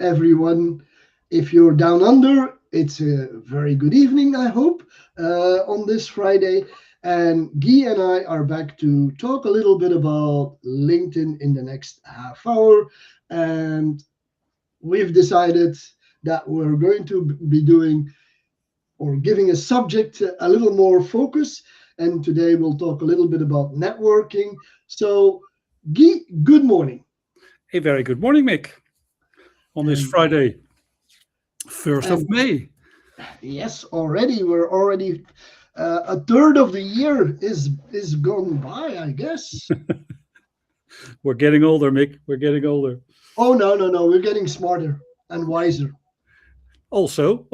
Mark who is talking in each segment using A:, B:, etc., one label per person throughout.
A: everyone. If you're down under, it's a very good evening, I hope, on this Friday. And Guy and I are back to talk a little bit about LinkedIn in the next half hour. And we've decided that we're going to be doing or giving a subject a little more focus. And today we'll talk a little bit about networking. So, Guy, good morning.
B: A very good morning, Mick, on this Friday, 1st of May.
A: Yes, we're already a third of the year is gone by, I guess.
B: We're getting older, Mick. We're getting older.
A: Oh, no. We're getting smarter and wiser.
B: Also.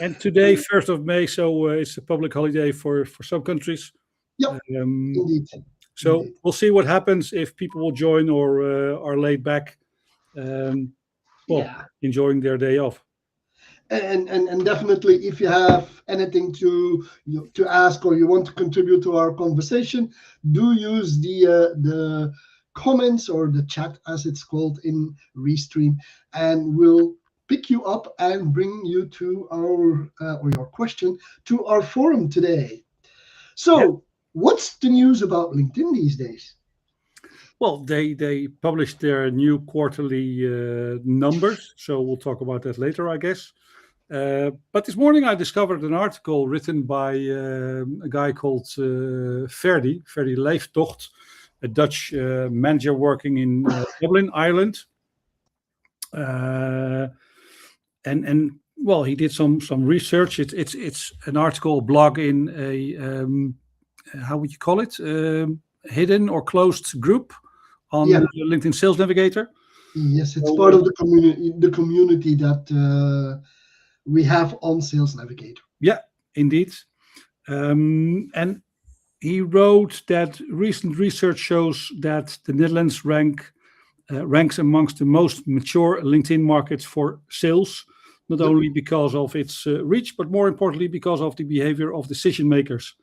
B: And today, 1st of May, so it's a public holiday for some countries.
A: Yep, indeed.
B: So
A: Indeed.
B: We'll see what happens if people will join or are laid back, enjoying their day off.
A: And definitely, if you have anything to ask or you want to contribute to our conversation, do use the comments or the chat, as it's called in Restream, and we'll pick you up and bring you to our or your question to our forum today. So, what's the news about LinkedIn these days?
B: Well, they published their new quarterly numbers, so we'll talk about that later, I guess. But this morning I discovered an article written by a guy called Ferdy Leeftocht, a Dutch manager working in Dublin, Ireland. And well, he did some research. It's an article, blog in a how would you call it? Hidden or closed group on LinkedIn Sales Navigator.
A: Yes, it's part of the community that we have on Sales Navigator.
B: Yeah, indeed. And he wrote that recent research shows that the Netherlands ranks amongst the most mature LinkedIn markets for sales, not only because of its reach, but more importantly because of the behavior of decision makers.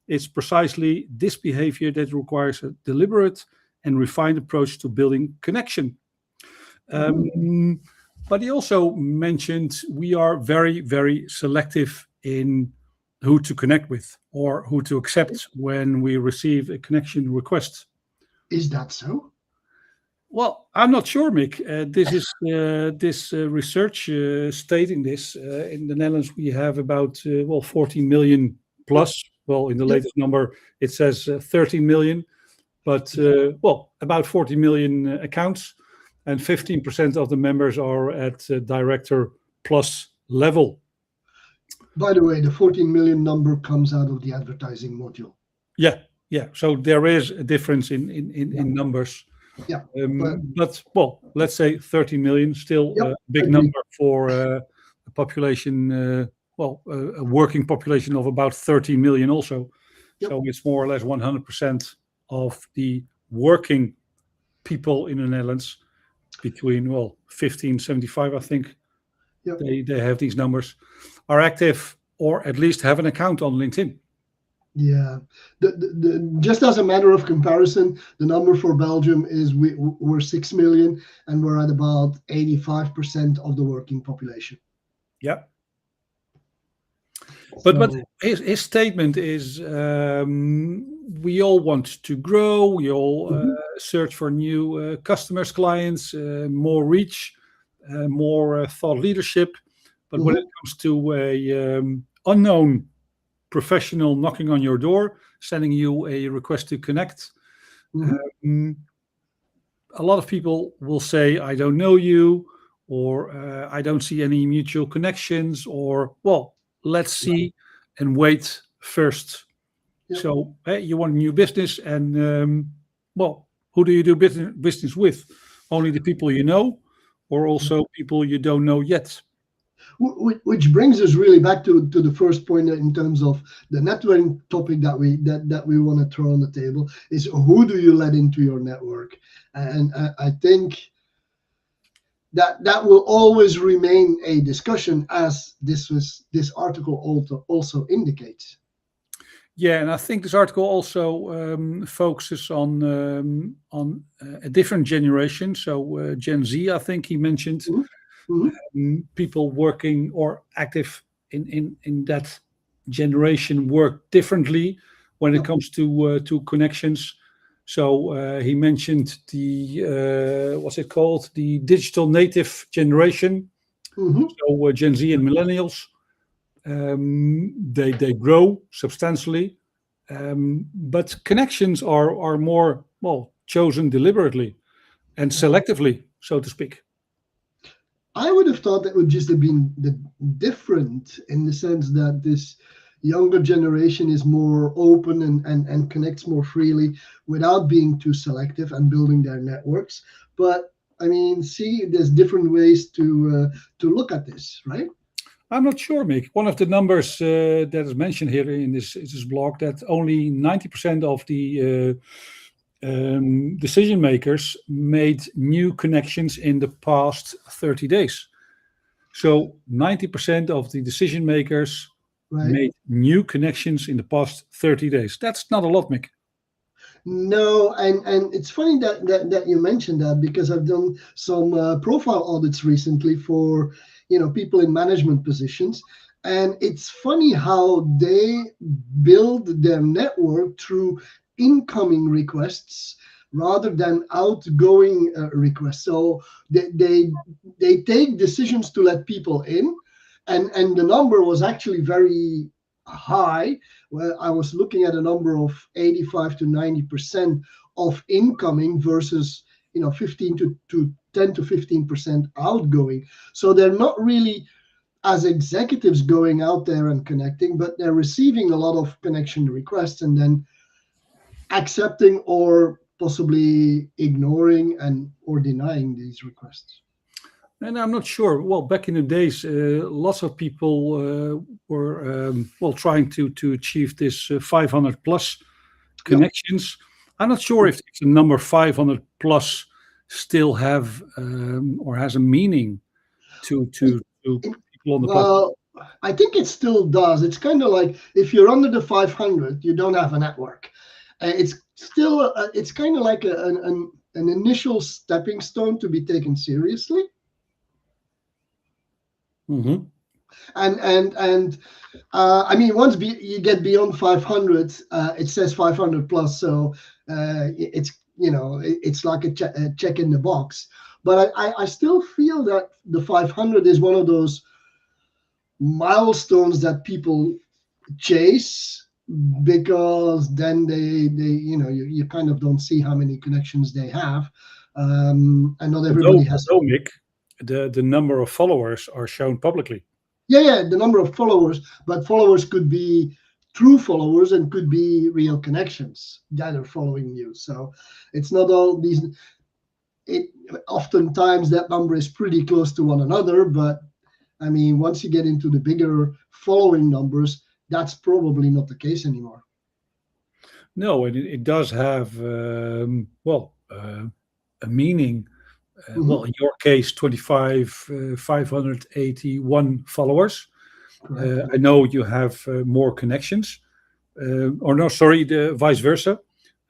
B: It's precisely this behavior that requires a deliberate and refined approach to building connection. But he also mentioned we are very, very selective in who to connect with or who to accept when we receive a connection request.
A: Is that so?
B: Well, I'm not sure, Mick. This is this research stating this. In the Netherlands, we have about 14 million plus. Well, in the latest number, it says 13 million, but about 40 million accounts, and 15% of the members are at director plus level.
A: By the way, the 14 million number comes out of the advertising module.
B: Yeah. So there is a difference in numbers.
A: Yeah.
B: But let's say 30 million, still a big number for a population. A working population of about 30 million also. Yep. So it's more or less 100% of the working people in the Netherlands between 50 and 75, I think. Yep. They have these numbers, are active or at least have an account on LinkedIn.
A: Yeah, just as a matter of comparison, the number for Belgium is we're 6 million and we're at about 85% of the working population.
B: Yeah. But his statement is we all want to grow, we all search for new customers, clients, more reach, more thought leadership. But when it comes to a unknown professional knocking on your door, sending you a request to connect, a lot of people will say, I don't know you, or I don't see any mutual connections, or, let's see and wait first. Yep. So you want a new business and, who do you do business with? Only the people you know, or also people you don't know yet?
A: Which brings us really back to the first point in terms of the networking topic that we want to throw on the table is who do you let into your network? And I think that will always remain a discussion, as this article also indicates.
B: Yeah, and I think this article also focuses on a different generation. So Gen Z, I think he mentioned,
A: Mhm. Mhm.
B: people working or active in that generation work differently when it
A: Yep.
B: comes to connections. So he mentioned the what's it called, the digital native generation.
A: Mhm.
B: So Gen Z and millennials, they grow substantially, but connections are more, well, chosen deliberately and selectively, so to speak.
A: I would have thought that would just have been different in the sense that this younger generation is more open and connects more freely without being too selective and building their networks. But I mean, see, there's different ways to look at this, right?
B: I'm not sure, Mick. One of the numbers that is mentioned here in this blog, that only 90% of the decision makers made new connections in the past 30 days. So 90% of the decision makers
A: Right.
B: made new connections in the past 30 days. That's not a lot, Mick.
A: No, and it's funny that you mentioned that because I've done some profile audits recently for people in management positions, and it's funny how they build their network through incoming requests rather than outgoing requests. So they take decisions to let people in, and the number was actually very high. Well, I was looking at a number of 85 to 90% of incoming versus 15 to 10 to 15% outgoing. So they're not really as executives going out there and connecting, but they're receiving a lot of connection requests and then accepting or possibly ignoring and or denying these requests.
B: And I'm not sure. Well, back in the days, lots of people were well trying to achieve this 500 plus
A: Yeah.
B: connections. I'm not sure if the number 500 plus still have or has a meaning to people on the platform.
A: Well, I think it still does. It's kind of like if you're under the 500, you don't have a network. It's still, it's kind of like an initial stepping stone to be taken seriously.
B: Hmm.
A: And I mean, once you get beyond 500, it says 500 plus, so it's it's like a check in the box. But I still feel that the 500 is one of those milestones that people chase because then they you kind of don't see how many connections they have, and not everybody has.
B: Although Mick, the number of followers are shown publicly.
A: Yeah, the number of followers, but followers could be true followers and could be real connections that are following you. So it's not all these. It oftentimes that number is pretty close to one another, but I mean, once you get into the bigger following numbers, that's probably not the case anymore.
B: No, and it does have a meaning. Well,
A: Hmm.
B: in your case, 25, 581 followers.
A: Correct.
B: I know you have more connections, or no, sorry, the vice versa.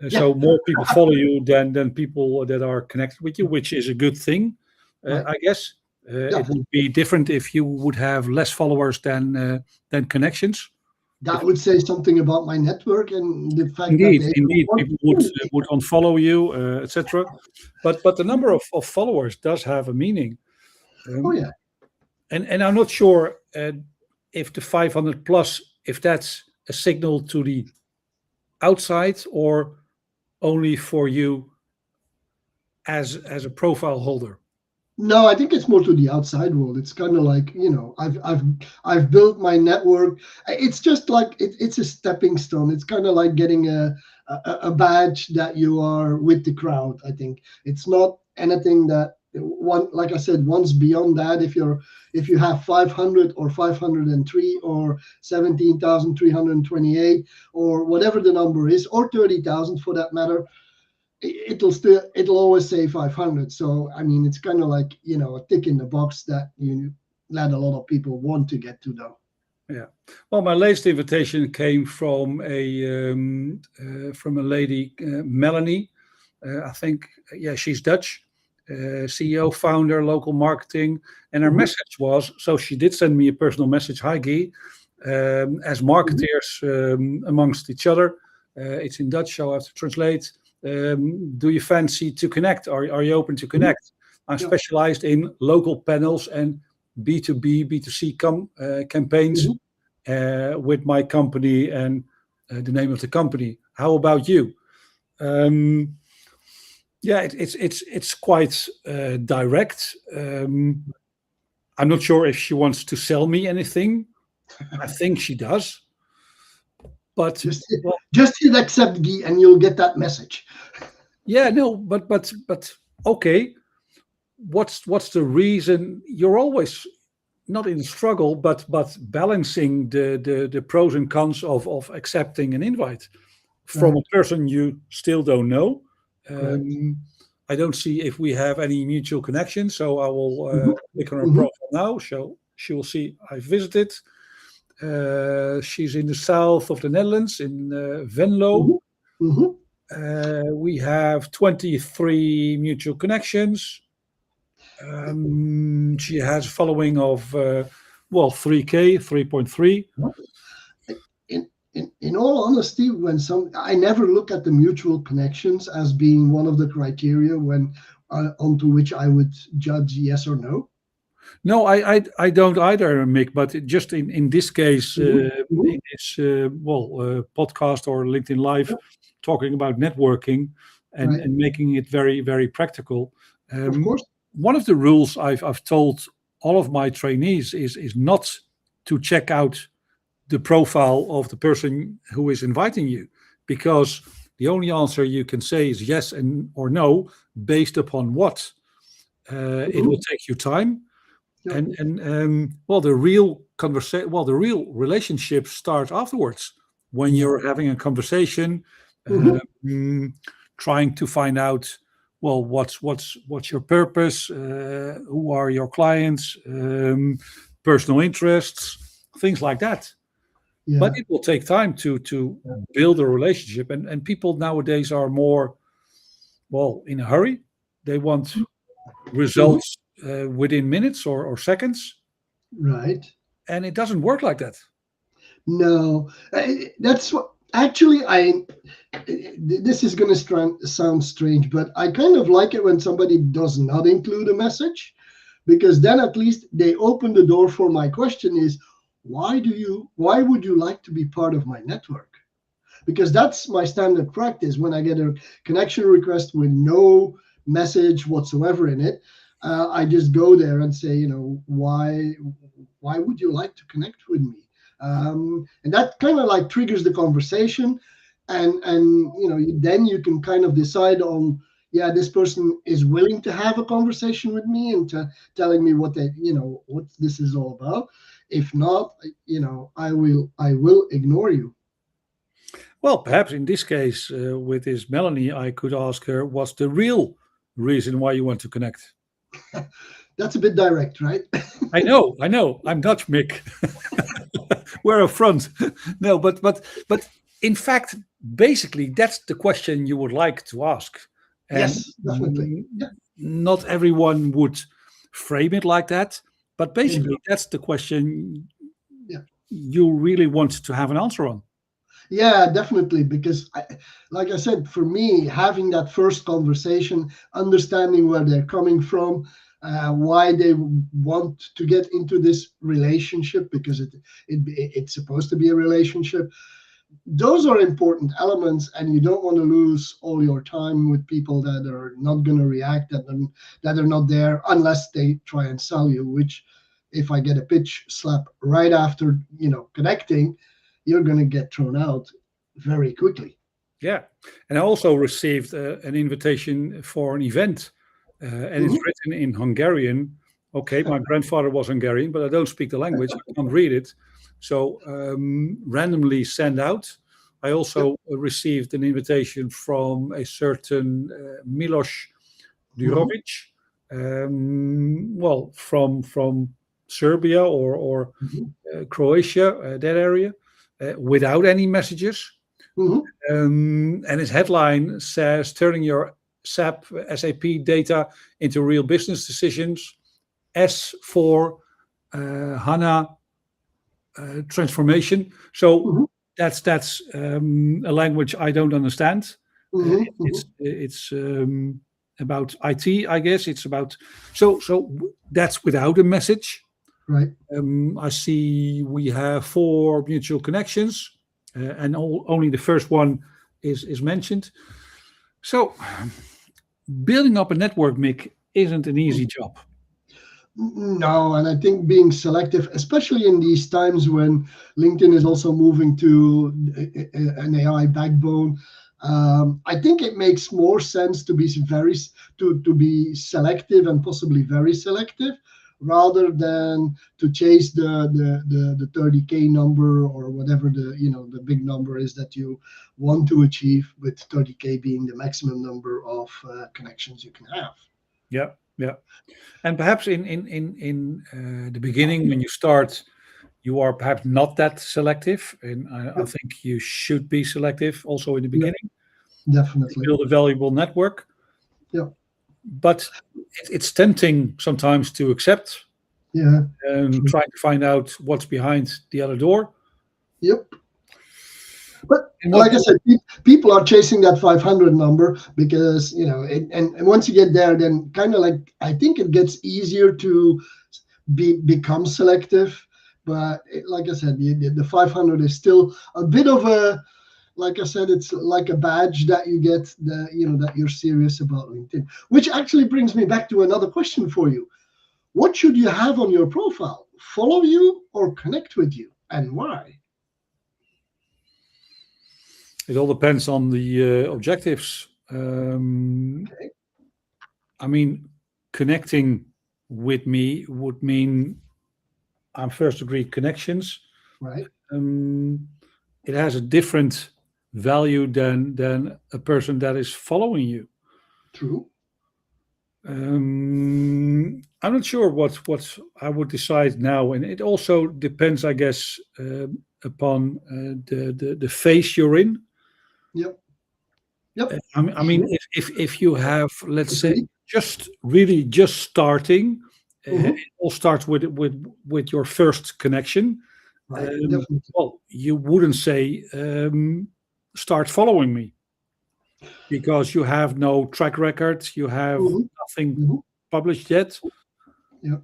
A: Yeah.
B: So more people follow you than people that are connected with you, which is a good thing,
A: Right.
B: I guess.
A: Yeah.
B: It would be different if you would have less followers than connections.
A: That
B: If
A: would say something about my network and the fact that
B: indeed,
A: they don't
B: indeed,
A: want
B: people
A: to.
B: would unfollow you, etc. But the number of followers does have a meaning.
A: Oh
B: Um,
A: yeah.
B: and I'm not sure if the 500 plus, if that's a signal to the outside or only for you as a profile holder.
A: No, I think it's more to the outside world. It's kind of like, I've built my network. It's just like it's a stepping stone. It's kind of like getting a badge that you are with the crowd. I think it's not anything that one, like I said, once beyond that, if you have 500 or 503 or 17,328 or whatever the number is, or 30,000 for that matter, it'll always say 500. So I mean, it's kind of like a tick in the box that you let a lot of people want to get to, though.
B: Yeah. Well, my latest invitation came from a lady, Melanie. I think, yeah, she's Dutch, CEO, founder, local marketing. And her message was, so she did send me a personal message. Hi, Guy. As marketers amongst each other, it's in Dutch, so I have to translate. Do you fancy to connect? Are you open to connect? I'm specialized in local panels and B2B, B2C campaigns with my company and the name of the company. How about you? Yeah, it's quite direct. I'm not sure if she wants to sell me anything. I think she does, but
A: just hit accept, Guy, and you'll get that message.
B: Yeah, no, but okay. What's the reason? You're always not in struggle, but balancing the pros and cons of accepting an invite from a person you still don't know. I don't see if we have any mutual connection, so I will click on her profile now. So she will see I visited. She's in the south of the Netherlands, in Venlo. We have 23 mutual connections. She has a following of 3K, 3.3.
A: In all honesty, I never look at the mutual connections as being one of the criteria onto which I would judge yes or no.
B: No, I don't either, Mick. But just in this case, in this podcast or LinkedIn Live, talking about networking and making it very, very practical.
A: Of course.
B: One of the rules I've told all of my trainees is not to check out the profile of the person who is inviting you, because the only answer you can say is yes or no based upon what. It will take you time. And the real relationship starts afterwards, when you're having a conversation, trying to find out, well, what's your purpose, who are your clients, personal interests, things like that. But it will take time to build a relationship, and people nowadays are more, in a hurry. They want results within minutes or seconds.
A: Right.
B: And it doesn't work like that.
A: No, that's what actually this is going to sound strange, but I kind of like it when somebody does not include a message, because then at least they open the door for my question is, why would you like to be part of my network? Because that's my standard practice. When I get a connection request with no message whatsoever in it, I just go there and say, why would you like to connect with me? And that kind of like triggers the conversation, and then you can kind of decide on, this person is willing to have a conversation with me and telling me what this is all about. If not, I will ignore you.
B: Well, perhaps in this case, with this Melanie, I could ask her, what's the real reason why you want to connect?
A: That's a bit direct, right?
B: I know. I'm Dutch, Mick. We're upfront. No, but in fact, basically, that's the question you would like to ask. And
A: yes, definitely.
B: Not everyone would frame it like that, but basically, that's the question you really want to have an answer on.
A: Yeah, definitely. Because, like I said, for me, having that first conversation, understanding where they're coming from, why they want to get into this relationship, because it's supposed to be a relationship. Those are important elements, and you don't want to lose all your time with people that are not going to react, that are not there unless they try and sell you, which if I get a pitch slap right after, connecting, you're going to get thrown out very quickly.
B: Yeah. And I also received an invitation for an event, and it's written in Hungarian. Okay, my grandfather was Hungarian, but I don't speak the language. I can't read it. So randomly send out. I also received an invitation from a certain Milos Durovic, from Serbia or Croatia, that area, without any messages. And his headline says, turning your SAP data into real business decisions, S4 HANA transformation. So that's a language I don't understand. It's about IT, I guess. It's about so that's without a message.
A: Right.
B: I see we have 4 mutual connections, and only the first one is mentioned. So building up a network, Mick, isn't an easy job.
A: No, and I think being selective, especially in these times when LinkedIn is also moving to an AI backbone, I think it makes more sense to be to be selective and possibly very selective, rather than to chase the 30K number or whatever the big number is that you want to achieve, with 30K being the maximum number of connections you can have.
B: Yeah. And perhaps in the beginning, when you start, you are perhaps not that selective, and I think you should be selective also in the beginning.
A: Definitely.
B: Build a valuable network.
A: Yeah.
B: But it's tempting sometimes to accept.
A: Yeah.
B: And trying to find out what's behind the other door.
A: Yep. But like I said, people are chasing that 500 number because, and once you get there, then kind of like, I think it gets easier to become selective. But like I said, the 500 is still a bit of a, like I said, it's like a badge that you get, that you're serious about LinkedIn. Which actually brings me back to another question for you. What should you have on your profile? Follow you or connect with you, and why?
B: It all depends on the objectives.
A: Okay.
B: I mean, connecting with me would mean I'm first degree connections.
A: Right.
B: It has a different value than a person that is following you.
A: True.
B: I'm not sure what I would decide now, and it also depends, I guess, upon the phase you're in.
A: Yep.
B: I mean, if you have, let's say, just starting, it all starts with your first connection.
A: Right.
B: Well, you wouldn't say start following me, because you have no track record, you have nothing published yet.
A: Yeah.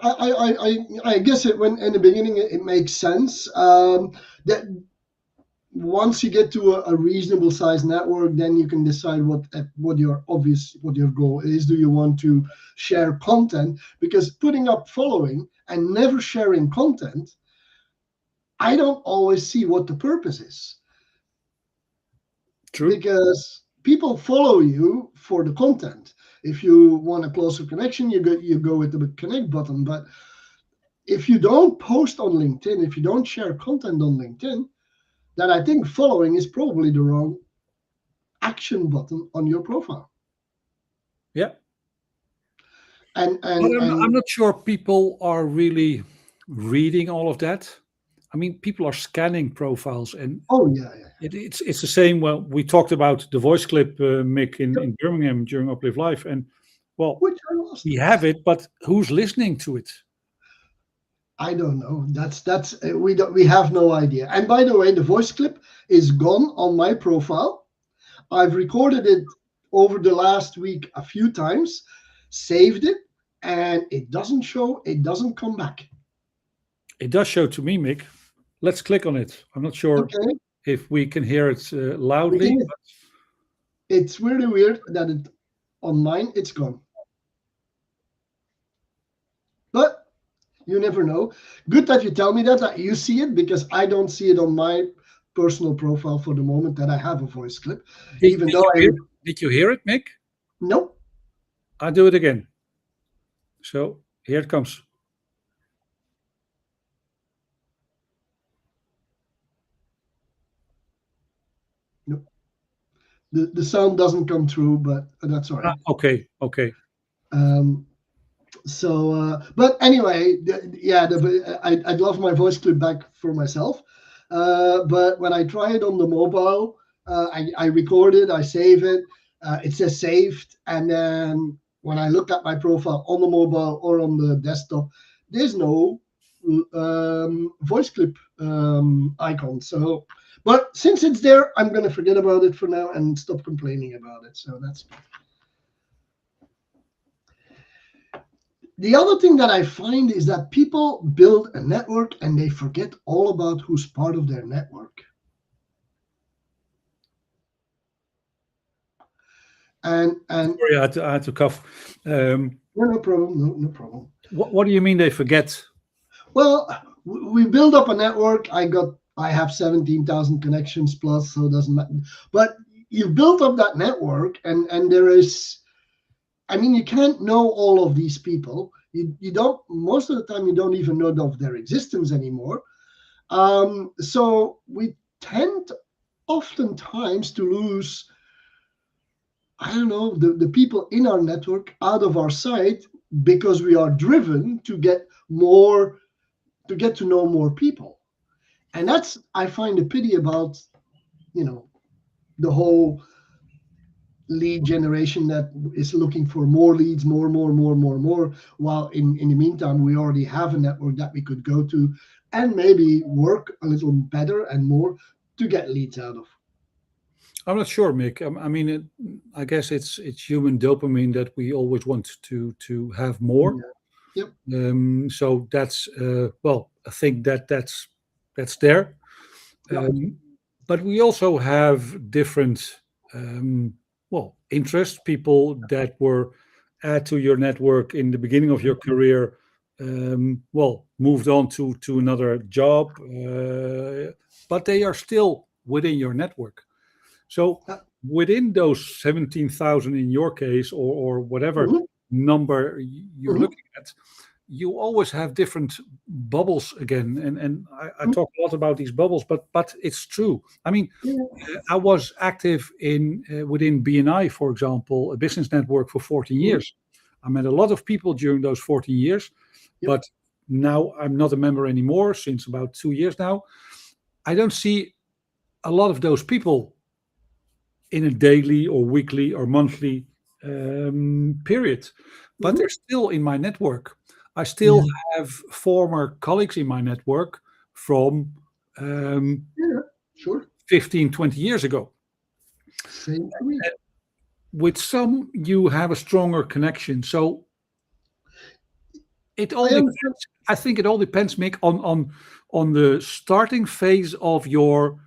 A: I guess when in the beginning it makes sense. That once you get to a reasonable size network, then you can decide what your goal is. Do you want to share content? Because putting up following and never sharing content, I don't always see what the purpose is.
B: True.
A: Because people follow you for the content. If you want a closer connection, you go with the connect button. But if you don't post on LinkedIn, if you don't share content on LinkedIn, then I think following is probably the wrong action button on your profile.
B: Yeah.
A: And
B: I'm not sure people are really reading all of that. I mean, people are scanning profiles, and it's the same. Well, we talked about the voice clip, Mick, in Birmingham during Uplift Live, and we have it, but who's listening to it?
A: I don't know. We have no idea. And by the way, the voice clip is gone on my profile. I've recorded it over the last week a few times, saved it, and it doesn't show. It doesn't come back.
B: It does show to me, Mick. Let's click on it. I'm not sure if we can hear it loudly.
A: It's really weird that on mine it's gone. But you never know. Good that you tell me that you see it, because I don't see it on my personal profile for the moment that I have a voice clip.
B: Did you hear it, Mick?
A: Nope.
B: I'll do it again. So here it comes.
A: Nope. The sound doesn't come through, but that's all right.
B: Okay.
A: But anyway, I'd love my voice clip back for myself. But when I try it on the mobile, I record it, I save it. It says saved, and then when I look at my profile on the mobile or on the desktop, there's no voice clip icon. So, but since it's there, I'm gonna forget about it for now and stop complaining about it. So that's the other thing that I find is that people build a network and they forget all about who's part of their network. And
B: sorry, I had to cough.
A: no problem. No problem.
B: What do you mean they forget?
A: Well, we build up a network. I have 17,000 connections plus, so it doesn't matter. But you built up that network, and there is, I mean, you can't know all of these people. You don't, most of the time, you don't even know of their existence anymore. So we tend oftentimes to lose, I don't know, the people in our network out of our sight because we are driven to get to know more people. And that's, I find a pity about, the whole lead generation that is looking for more leads, more, while in the meantime, we already have a network that we could go to and maybe work a little better and more to get leads out of.
B: I'm not sure, Mick. I mean, I guess it's human dopamine that we always want to have more.
A: Yeah. Yep.
B: So that's I think that's there.
A: Yeah.
B: But we also have different interests. People that were add to your network in the beginning of your career, moved on to another job, but they are still within your network. So within those 17,000 in your case, or whatever number you're looking at, you always have different bubbles again. And I talk a lot about these bubbles, but it's true. I mean, I was active within BNI, for example, a business network for 14 years. I met a lot of people during those 14 years, but now I'm not a member anymore since about 2 years now. I don't see a lot of those people in a daily or weekly or monthly period, but they're still in my network. I still have former colleagues in my network from 15, 20 years ago.
A: Same for me.
B: With some, you have a stronger connection. So it all depends. I think it all depends, Mick, on the starting phase of your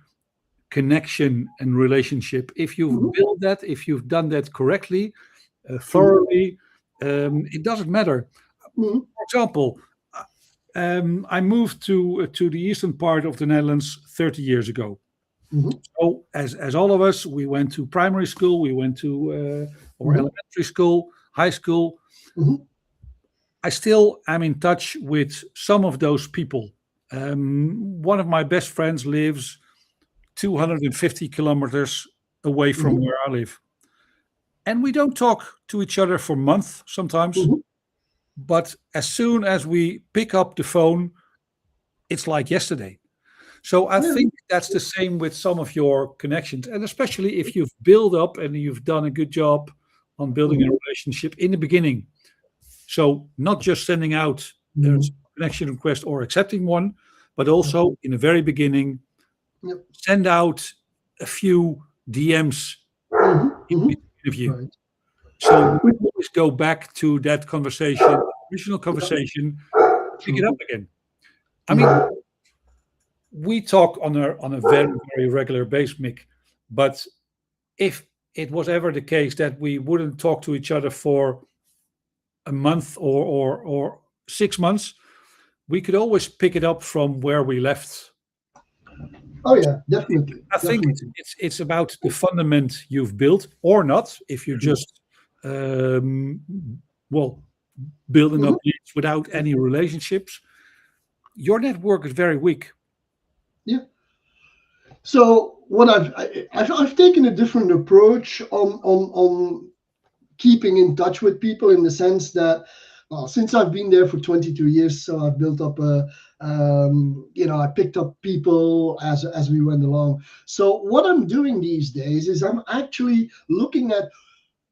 B: connection and relationship. If you've built that, if you've done that correctly, thoroughly, it doesn't matter. For example, I moved to the eastern part of the Netherlands 30 years ago. So as all of us, we went to primary school, we went to elementary school, high school. I still am in touch with some of those people. One of my best friends lives 250 kilometers away from where I live. And we don't talk to each other for months sometimes. But as soon as we pick up the phone, it's like yesterday. So I think that's the same with some of your connections. And especially if you've built up and you've done a good job on building a relationship in the beginning. So not just sending out a connection request or accepting one, but also in the very beginning, send out a few DMs in between of you. Right. So we always go back to that conversation, original conversation, pick it up again. I mean, we talk on a very, very regular basis, Mick, but if it was ever the case that we wouldn't talk to each other for a month or 6 months, we could always pick it up from where we left.
A: Oh yeah, definitely.
B: I think it's about the fundament you've built, or not. If you just building up leads without any relationships, your network is very weak.
A: Yeah. So what I've taken a different approach on keeping in touch with people, in the sense that well, since I've been there for 22 years, so I've built up I picked up people as we went along. So what I'm doing these days is I'm actually looking at,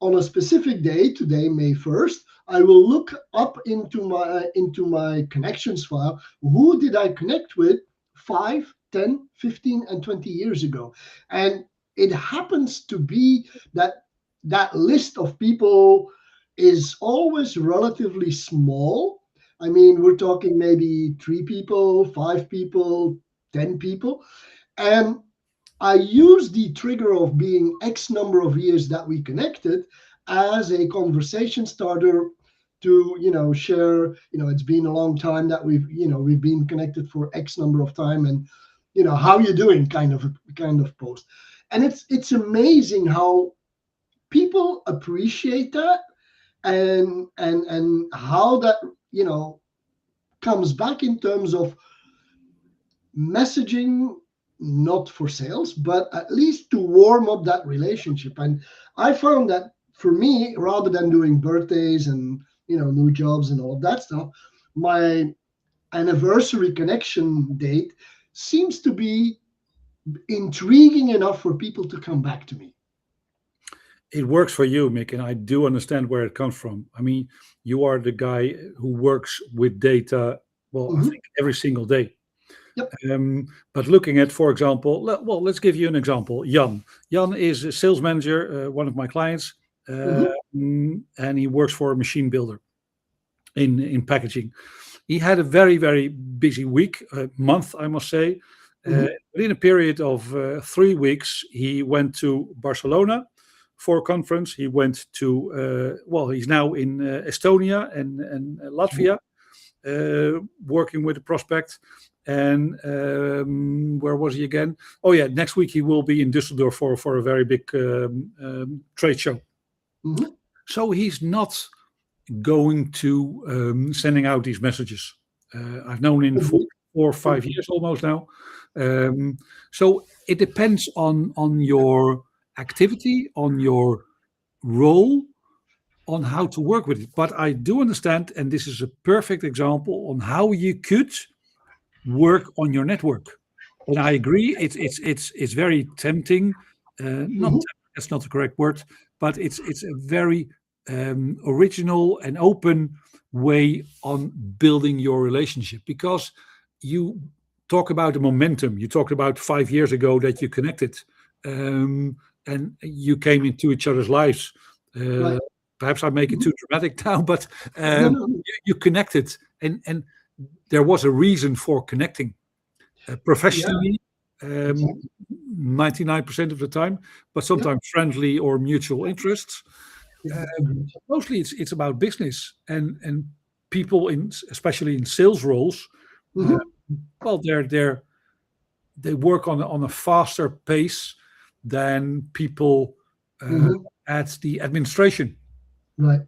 A: on a specific day, today, May 1st, I will look up into my connections file. Who did I connect with 5, 10, 15, and 20 years ago? And it happens to be that list of people is always relatively small. I mean, we're talking maybe 3 people, 5 people, 10 people. And I use the trigger of being X number of years that we connected as a conversation starter to share. It's been a long time that we've been connected for X number of time, and how you doing kind of post. And it's amazing how people appreciate that, and how that comes back in terms of messaging, not for sales, but at least to warm up that relationship. And I found that for me, rather than doing birthdays and new jobs and all of that stuff, my anniversary connection date seems to be intriguing enough for people to come back to me.
B: It works for you, Mick, and I do understand where it comes from. I mean, you are the guy who works with data, well, I think every single day.
A: Yep.
B: But looking at, for example, let's give you an example. Jan is a sales manager, one of my clients, and he works for a machine builder in packaging. He had a very, very busy month, I must say. Within a period of 3 weeks, he went to Barcelona for a conference. He went to, he's now in Estonia and Latvia, working with a prospect. And where was he again? Oh yeah, next week he will be in Düsseldorf for a very big trade show. So he's not going to sending out these messages. I've known him for 4 or 5 years almost now. So it depends on your activity, on your role, on how to work with it. But I do understand, and this is a perfect example on how you could work on your network. And I agree, it's very tempting. That's not the correct word, but it's a very original and open way on building your relationship, because you talk about the momentum. You talked about 5 years ago that you connected, and you came into each other's lives. Right. Perhaps I make it too dramatic now, but you connected, and there was a reason for connecting professionally, 99% of the time, but sometimes friendly or mutual interests. Mostly it's about business, and people especially in sales roles. They work on a faster pace than people at the administration.
A: Right.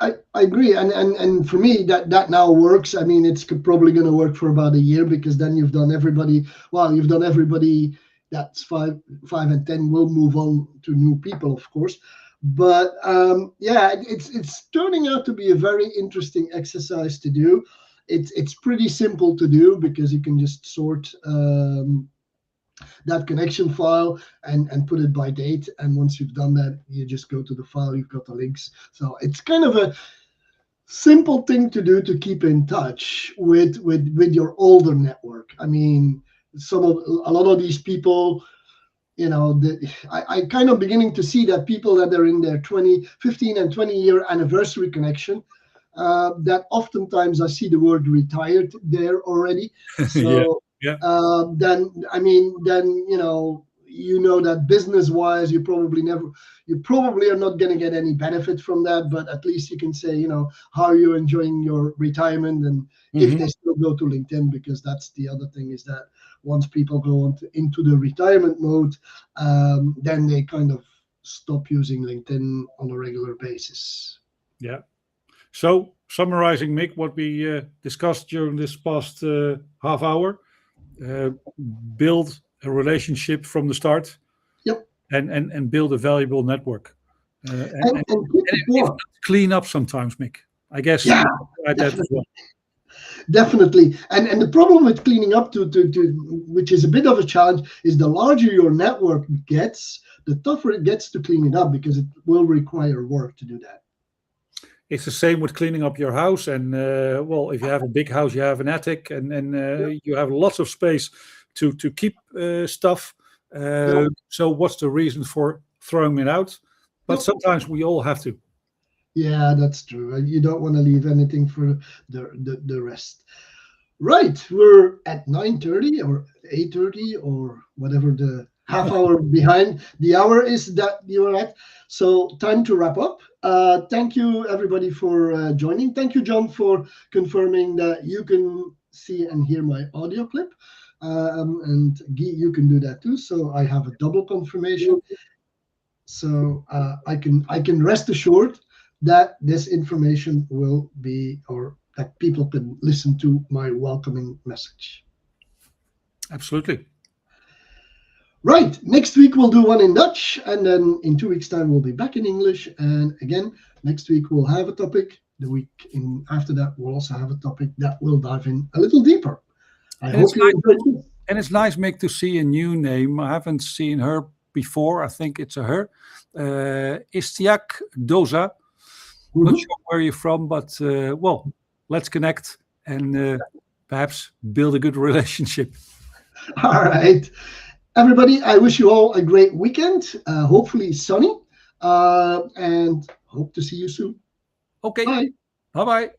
A: I agree, and for me that now works. I mean, it's probably going to work for about a year, because then you've done everybody. Well, you've done everybody that's 5 and 10 will move on to new people, of course. But it's turning out to be a very interesting exercise to do. It's pretty simple to do, because you can just sort that connection file and put it by date. And once you've done that, you just go to the file, you've got the links. So it's kind of a simple thing to do to keep in touch with your older network. I mean, a lot of these people, I kind of beginning to see that people that are in their 15 and 20 year anniversary connection, that oftentimes I see the word retired there already. So then that business wise, you probably are not going to get any benefit from that, but at least you can say, how are you enjoying your retirement? And if they still go to LinkedIn, because that's the other thing, is that once people go into the retirement mode, then they kind of stop using LinkedIn on a regular basis.
B: Yeah. So summarizing, Mick, what we discussed during this past half hour, build a relationship from the start,
A: yep,
B: and build a valuable network.
A: And keep it
B: if
A: warm.
B: not, clean up sometimes, Mick. I guess
A: Yeah,
B: like that as well.
A: Definitely. And the problem with cleaning up to which is a bit of a challenge, is the larger your network gets, the tougher it gets to clean it up, because it will require work to do that.
B: It's the same with cleaning up your house. And well, if you have a big house, you have an attic, and you have lots of space to keep stuff. So what's the reason for throwing it out? But sometimes we all have to.
A: Yeah, that's true. You don't want to leave anything for the rest. Right, we're at 9:30 or 8:30 or whatever the half hour behind the hour is that you're at. So time to wrap up. Thank you everybody for joining. Thank you, John, for confirming that you can see and hear my audio clip. And Guy, you can do that too. So I have a double confirmation. So I can rest assured that this information will be, or that people can listen to my welcoming message.
B: Absolutely.
A: Right. Next week we'll do one in Dutch, and then in 2 weeks' time we'll be back in English. And again, next week we'll have a topic. The week after that we'll also have a topic that will dive in a little deeper. I hope you enjoyed it.
B: And it's nice, Mick, to see a new name. I haven't seen her before. I think it's a her. Istiak Doza. Not sure where you're from, but well, let's connect and perhaps build a good relationship.
A: All right. Everybody, I wish you all a great weekend, hopefully sunny, and hope to see you soon.
B: Okay.
A: Bye.
B: Bye-bye.